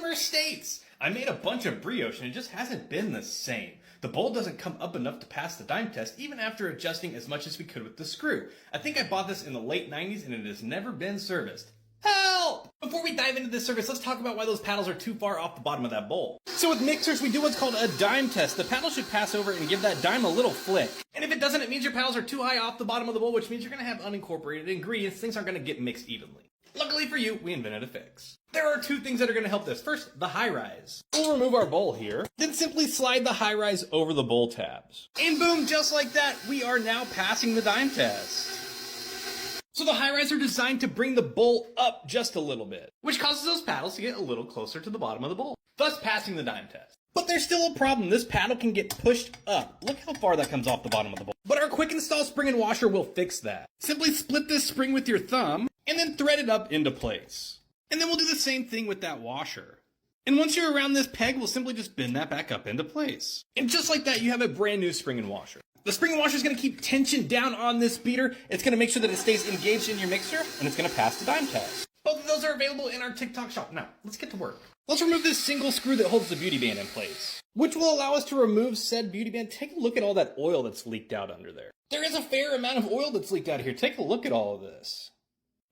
customer states, I made a bunch of brioche and it just hasn't been the same. The bowl doesn't come up enough to pass the dime test even after adjusting as much as we could with the screw. I think I bought this in the late 90s and it has never been serviced. Help! Before we dive into this service, let's talk about why those paddles are too far off the bottom of that bowl. So with mixers, we do what's called a dime test. The paddle should pass over and give that dime a little flick. And if it doesn't, it means your paddles are too high off the bottom of the bowl, which means you're gonna have unincorporated ingredients. Things aren't gonna get mixed evenly. Luckily for you, we invented a fix. There are two things that are going to help this. First, the Hi-Rize. We'll remove our bowl here, then simply slide the Hi-Rize over the bowl tabs. And boom, just like that, we are now passing the dime test. So the Hi-Rize are designed to bring the bowl up just a little bit, which causes those paddles to get a little closer to the bottom of the bowl, thus passing the dime test. But there's still a problem. This paddle can get pushed up. Look how far that comes off the bottom of the bowl. But our quick install spring and washer will fix that. Simply split this spring with your thumb and then thread it up into place. And then we'll do the same thing with that washer. And once you're around this peg, we'll simply just bend that back up into place. And just like that, you have a brand new spring and washer. The spring and washer is going to keep tension down on this beater. It's going to make sure that it stays engaged in your mixer, and it's going to pass the dime test. Both of those are available in our TikTok shop. Now, let's get to work. Let's remove this single screw that holds the beauty band in place, which will allow us to remove said beauty band. Take a look at all that oil that's leaked out under there. There is a fair amount of oil that's leaked out of here. Take a look at all of this.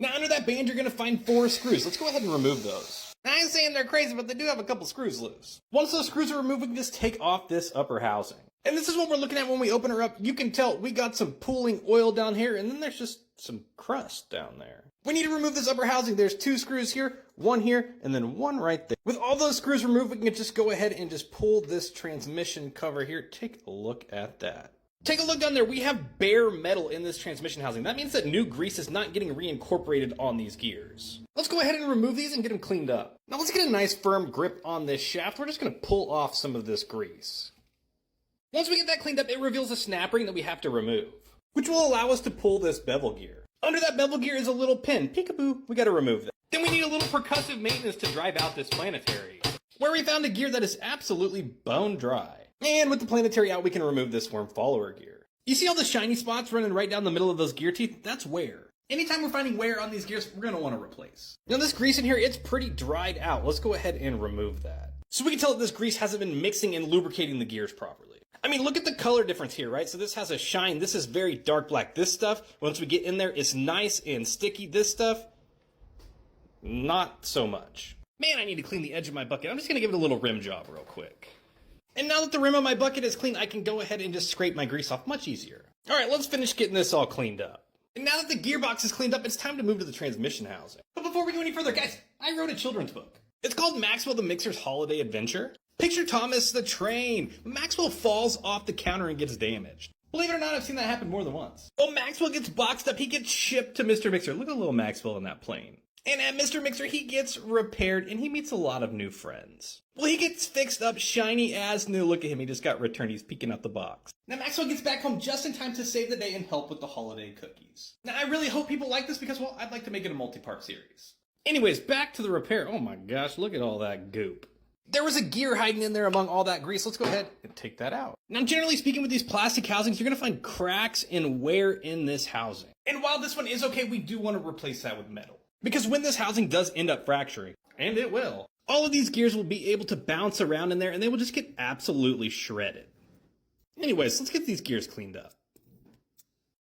Now, under that band, you're going to find 4 screws. Let's go ahead and remove those. Now, I ain't saying they're crazy, but they do have a couple screws loose. Once those screws are removed, we can just take off this upper housing. And this is what we're looking at when we open her up. You can tell we got some pooling oil down here, and then there's just some crust down there. We need to remove this upper housing. There's 2 screws here, 1 here, and then 1 right there. With all those screws removed, we can just go ahead and just pull this transmission cover here. Take a look at that. Take a look down there. We have bare metal in this transmission housing. That means that new grease is not getting reincorporated on these gears. Let's go ahead and remove these and get them cleaned up. Now let's get a nice firm grip on this shaft. We're just going to pull off some of this grease. Once we get that cleaned up, it reveals a snap ring that we have to remove, which will allow us to pull this bevel gear. Under that bevel gear is a little pin. Peekaboo, we got to remove that. Then we need a little percussive maintenance to drive out this planetary, where we found a gear that is absolutely bone dry. And with the planetary out, we can remove this worm follower gear. You see all the shiny spots running right down the middle of those gear teeth? That's wear. Anytime we're finding wear on these gears, we're going to want to replace. Now this grease in here, it's pretty dried out. Let's go ahead and remove that. So we can tell that this grease hasn't been mixing and lubricating the gears properly. I mean, look at the color difference here, right? So this has a shine. This is very dark black. This stuff, once we get in there, it's nice and sticky. This stuff, not so much. Man, I need to clean the edge of my bucket. I'm just going to give it a little rim job real quick. And now that the rim of my bucket is clean, I can go ahead and just scrape my grease off much easier. All right, let's finish getting this all cleaned up. And now that the gearbox is cleaned up, it's time to move to the transmission housing. But before we go any further, guys, I wrote a children's book. It's called Maxwell the Mixer's Holiday Adventure. Picture Thomas the train. Maxwell falls off the counter and gets damaged. Believe it or not, I've seen that happen more than once. Well, Maxwell gets boxed up. He gets shipped to Mr. Mixer. Look at little Maxwell in that plane. And at Mr. Mixer, he gets repaired, and he meets a lot of new friends. Well, he gets fixed up, shiny as new. Look at him, he just got returned. He's peeking out the box. Now, Maxwell gets back home just in time to save the day and help with the holiday cookies. Now, I really hope people like this because, well, I'd like to make it a multi-part series. Anyways, back to the repair. Oh my gosh, look at all that goop. There was a gear hiding in there among all that grease. Let's go ahead and take that out. Now, generally speaking, with these plastic housings, you're going to find cracks and wear in this housing. And while this one is okay, we do want to replace that with metal. Because when this housing does end up fracturing, and it will, all of these gears will be able to bounce around in there and they will just get absolutely shredded. Anyways, let's get these gears cleaned up.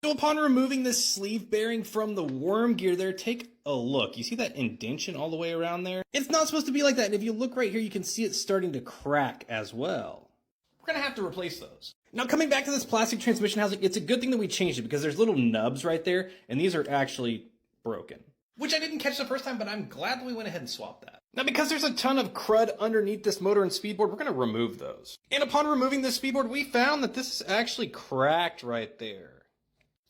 So upon removing this sleeve bearing from the worm gear there, take a look. You see that indentation all the way around there? It's not supposed to be like that. And if you look right here, you can see it starting to crack as well. We're going to have to replace those. Now, coming back to this plastic transmission housing, it's a good thing that we changed it because there's little nubs right there, and these are actually broken. Which I didn't catch the first time, but I'm glad that we went ahead and swapped that. Now, because there's a ton of crud underneath this motor and speedboard, we're going to remove those. And upon removing this speedboard, we found that this is actually cracked right there.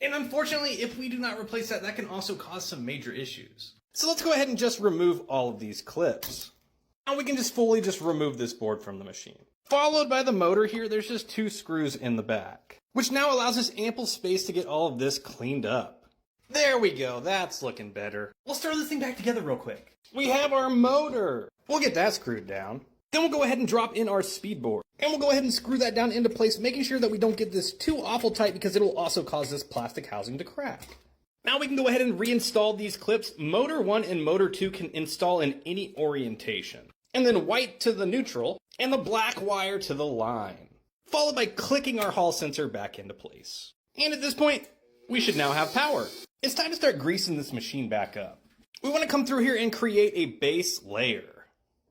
And unfortunately, if we do not replace that, that can also cause some major issues. So let's go ahead and just remove all of these clips. Now we can just fully remove this board from the machine. Followed by the motor here, there's just 2 screws in the back, which now allows us ample space to get all of this cleaned up. There we go, that's looking better. Let's throw this thing back together real quick. We have our motor. We'll get that screwed down. Then we'll go ahead and drop in our speedboard. And we'll go ahead and screw that down into place, making sure that we don't get this too awful tight because it'll also cause this plastic housing to crack. Now we can go ahead and reinstall these clips. Motor 1 and motor 2 can install in any orientation. and then white to the neutral, and the black wire to the line, followed by clicking our hall sensor back into place. And at this point, we should now have power. It's time to start greasing this machine back up. We want to come through here and create a base layer.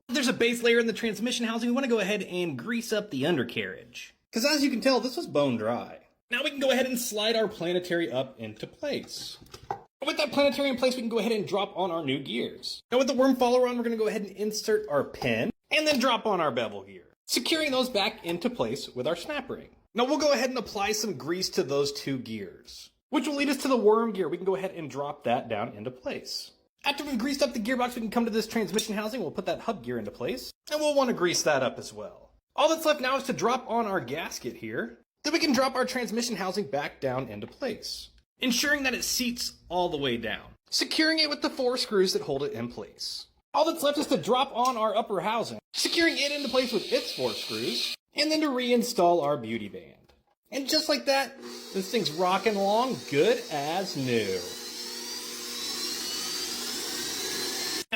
If there's a base layer in the transmission housing, we want to go ahead and grease up the undercarriage, because as you can tell, this was bone dry. Now we can go ahead and slide our planetary up into place. With that planetary in place, we can go ahead and drop on our new gears. Now with the worm follower on, we're going to go ahead and insert our pin and then drop on our bevel gear, securing those back into place with our snap ring. Now we'll go ahead and apply some grease to those two gears, which will lead us to the worm gear. We can go ahead and drop that down into place. After we've greased up the gearbox, we can come to this transmission housing. We'll put that hub gear into place, and we'll want to grease that up as well. All that's left now is to drop on our gasket here. Then we can drop our transmission housing back down into place, ensuring that it seats all the way down, securing it with the 4 screws that hold it in place. All that's left is to drop on our upper housing, securing it into place with its 4 screws, and then to reinstall our beauty band. And just like that, this thing's rocking along good as new.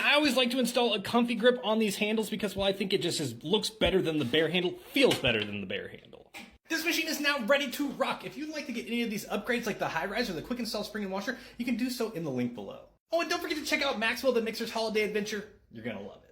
I always like to install a comfy grip on these handles because, well, I think it just looks better than the bare handle, feels better than the bare handle. This machine is now ready to rock. If you'd like to get any of these upgrades like the Hi-Rize or the quick install spring and washer, you can do so in the link below. Oh, and don't forget to check out Maxwell the Mixer's Holiday Adventure. You're gonna love it.